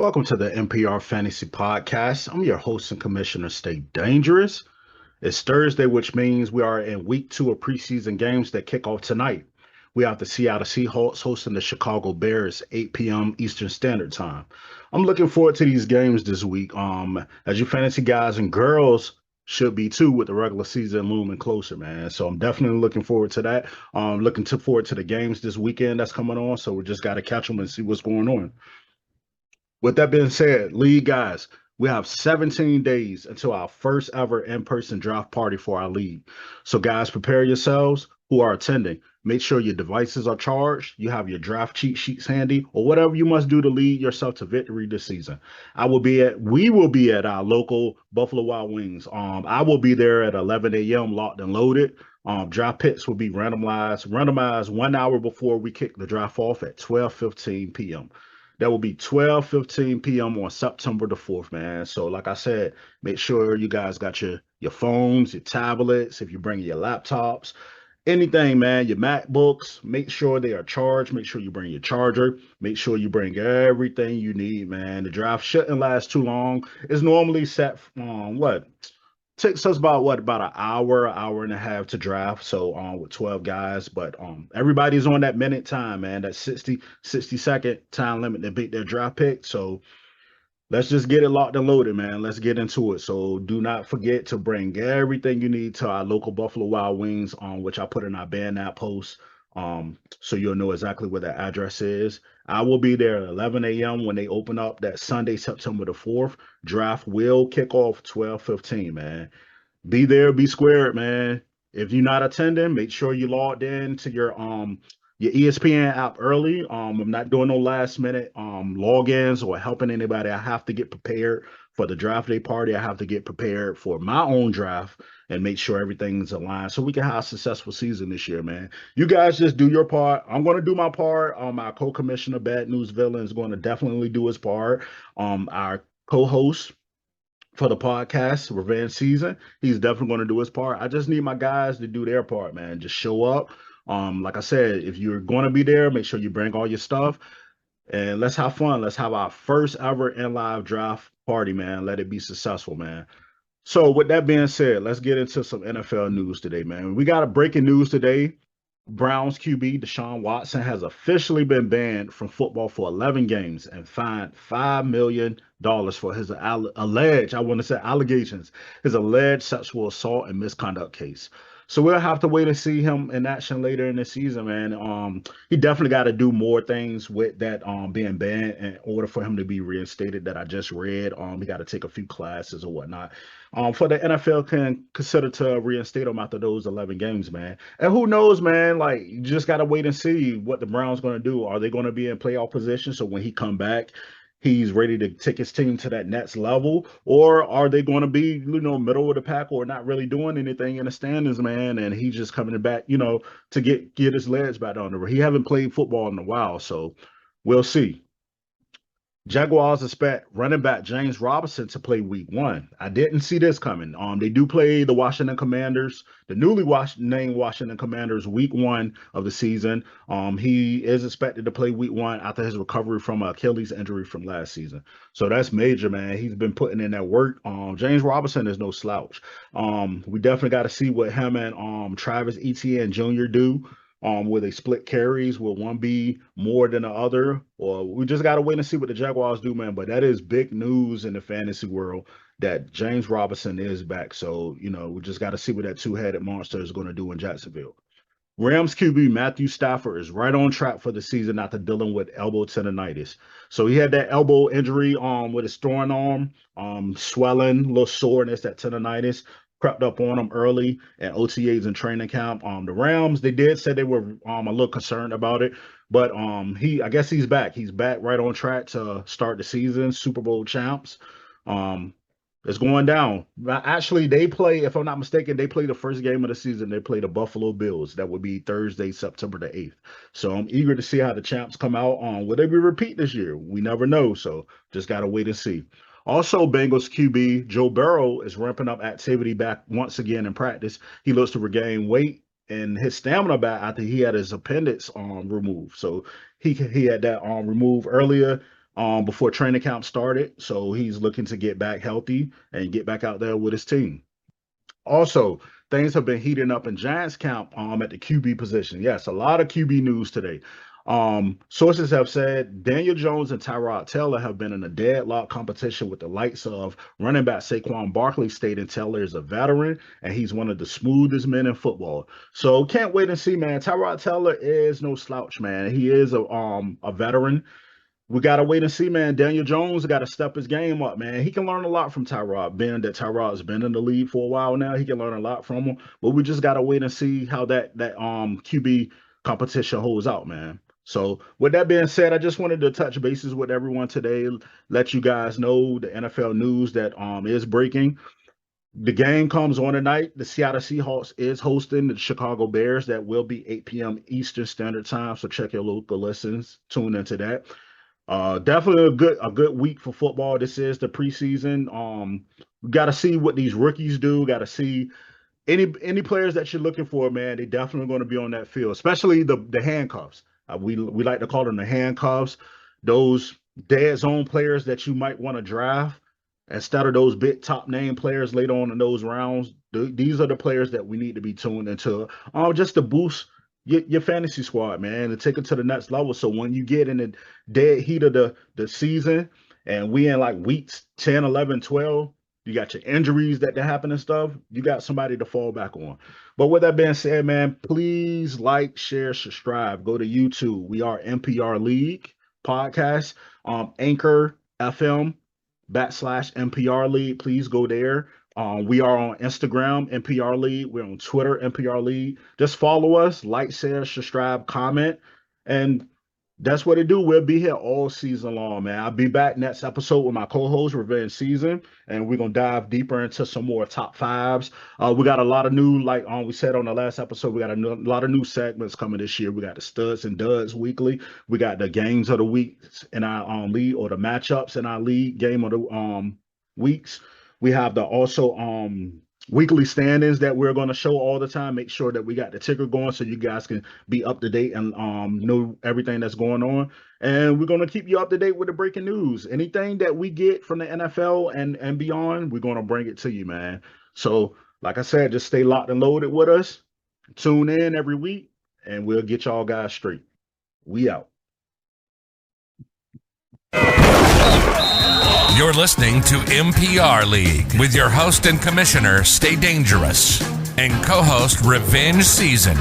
Welcome to the NPR Fantasy Podcast. I'm your host and commissioner, Stay Dangerous. It's Thursday, which means we are in week two of preseason games that kick off tonight. We have the Seattle Seahawks hosting the Chicago Bears, 8 p.m. Eastern Standard Time. I'm looking forward to these games this week. As you fantasy guys and girls should be too, with the regular season looming closer, man. So I'm definitely looking forward to that. Forward to the games this weekend that's coming on. So we just got to catch them and see what's going on. With that being said, league guys, we have 17 days until our first ever in-person draft party for our league. So guys, prepare yourselves who are attending. Make sure your devices are charged, you have your draft cheat sheets handy, or whatever you must do to lead yourself to victory this season. We will be at our local Buffalo Wild Wings. I will be there at 11 a.m. locked and loaded. Draft picks will be randomized 1 hour before we kick the draft off at 12:15 p.m. That will be 12:15 p.m. on September the 4th, man. So, like I said, make sure you guys got your phones, your tablets, if you bring your laptops, anything, man, your MacBooks, make sure they are charged. Make sure you bring your charger. Make sure you bring everything you need, man. The draft shouldn't last too long. It's normally set what? Takes us about an hour and a half to draft. So with 12 guys, but everybody's on that minute time, man. That 60-second time limit to beat their draft pick. So let's just get it locked and loaded, man. Let's get into it. So do not forget to bring everything you need to our local Buffalo Wild Wings, which I put in our band app post. So you'll know exactly where that address is. I will be there at 11 a.m. when they open up that Sunday, September the 4th. Draft will kick off 12:15, man. Be there, be squared, man. If you're not attending, make sure you logged in to your ESPN app early. I'm not doing no last minute logins or helping anybody. I have to get prepared for the draft day party. I have to get prepared for my own draft and make sure everything's aligned so we can have a successful season this year, man. You guys just do your part. I'm going to do my part. My co-commissioner, Bad News Villain, is going to definitely do his part. Our co-host for the podcast revenge season, he's definitely going to do his part. I just need my guys to do their part, man. Just show up. Like I said, if you're going to be there, make sure you bring all your stuff and let's have fun. Let's have our first ever in live draft party, man. Let it be successful, man. So with that being said, let's get into some NFL news today, man. We got a breaking news today. Browns QB Deshaun Watson has officially been banned from football for 11 games and fined $5 million for his alleged, I want to say allegations, his alleged sexual assault and misconduct case. So we'll have to wait and see him in action later in the season, man. He definitely got to do more things with that being banned in order for him to be reinstated that I just read. He got to take a few classes or whatnot. For the NFL can consider to reinstate him after those 11 games, man. And who knows, man? Like you just gotta wait and see what the Browns going to do. Are they going to be in playoff position? So when he come back, he's ready to take his team to that next level, or are they going to be, middle of the pack or not really doing anything in the standings, man? And he's just coming back, to get his legs back on the. He haven't played football in a while, so we'll see. Jaguars expect running back James Robinson to play week one. I didn't see this coming. They do play the Washington Commanders, the named Washington Commanders, week one of the season. He is expected to play week one after his recovery from an Achilles injury from last season. So that's major, man. He's been putting in that work. James Robinson is no slouch. We definitely got to see what him and Travis Etienne Jr. do. Will they split carries? Will one be more than the other? Or we just got to wait and see what the Jaguars do, man. But that is big news in the fantasy world that James Robinson is back. So, we just got to see what that two-headed monster is going to do in Jacksonville. Rams QB Matthew Stafford is right on track for the season after dealing with elbow tendonitis. So he had that elbow injury with his throwing arm, swelling, little soreness, that tendonitis crept up on him early at OTAs and training camp. The Rams, they did say they were a little concerned about it, but I guess he's back. He's back right on track to start the season, Super Bowl champs. Um, it's going down. Actually, they play, if I'm not mistaken, they play the first game of the season. They play the Buffalo Bills. That would be Thursday, September the 8th. So I'm eager to see how the champs come out. Will they be repeat this year? We never know. So just got to wait and see. Also, Bengals QB Joe Burrow is ramping up activity back once again in practice. He looks to regain weight and his stamina back after he had his appendix removed. So he had that removed earlier before training camp started. So he's looking to get back healthy and get back out there with his team. Also, things have been heating up in Giants camp at the QB position. Yes, a lot of QB news today. Sources have said Daniel Jones and Tyrod Taylor have been in a deadlock competition with the likes of running back Saquon Barkley, stating Taylor is a veteran and he's one of the smoothest men in football. So can't wait and see, man. Tyrod Taylor is no slouch, man. He is a veteran. We gotta wait and see, man. Daniel Jones got to step his game up, man. He can learn a lot from Tyrod. Being that Tyrod's been in the league for a while now, he can learn a lot from him. But we just gotta wait and see how that QB competition holds out, man. So with that being said, I just wanted to touch bases with everyone today, let you guys know the NFL news that is breaking. The game comes on tonight. The Seattle Seahawks is hosting the Chicago Bears. That will be 8 p.m. Eastern Standard Time. So check your local listens. Tune into that. Definitely a good week for football. This is the preseason. We got to see what these rookies do. Got to see any players that you're looking for, man. They definitely going to be on that field, especially the handcuffs. We like to call them the handcuffs. Those dead zone players that you might want to draft instead of those big top name players later on in those rounds. These are the players that we need to be tuned into, just to boost your fantasy squad, man, and take it to the next level. So when you get in the dead heat of the season and we in like weeks 10, 11, 12, you got your injuries that happen and stuff, you got somebody to fall back on. But with that being said, man, please like, share, subscribe. Go to YouTube. We are NPR League Podcast, Anchor FM /NPR League. Please go there. We are on Instagram, NPR League. We're on Twitter, NPR League. Just follow us, like, share, subscribe, comment, and that's what it do. We'll be here all season long, man. I'll be back next episode with my co-host, Revenge Season, and we're going to dive deeper into some more top fives. We got a lot of new, like we said on the last episode, we got a lot of new segments coming this year. We got the Studs and Duds weekly. We got the games of the week in our league, or the matchups in our league, game of the weeks. We have the also weekly standings that we're going to show all the time. Make sure that we got the ticker going so you guys can be up to date and know everything that's going on. And we're going to keep you up to date with the breaking news. Anything that we get from the NFL and beyond, we're going to bring it to you, man. So like I said, just stay locked and loaded with us. Tune in every week and we'll get y'all guys straight. We out. You're listening to NPR League with your host and commissioner, Stay Dangerous, and co-host Revenge Season.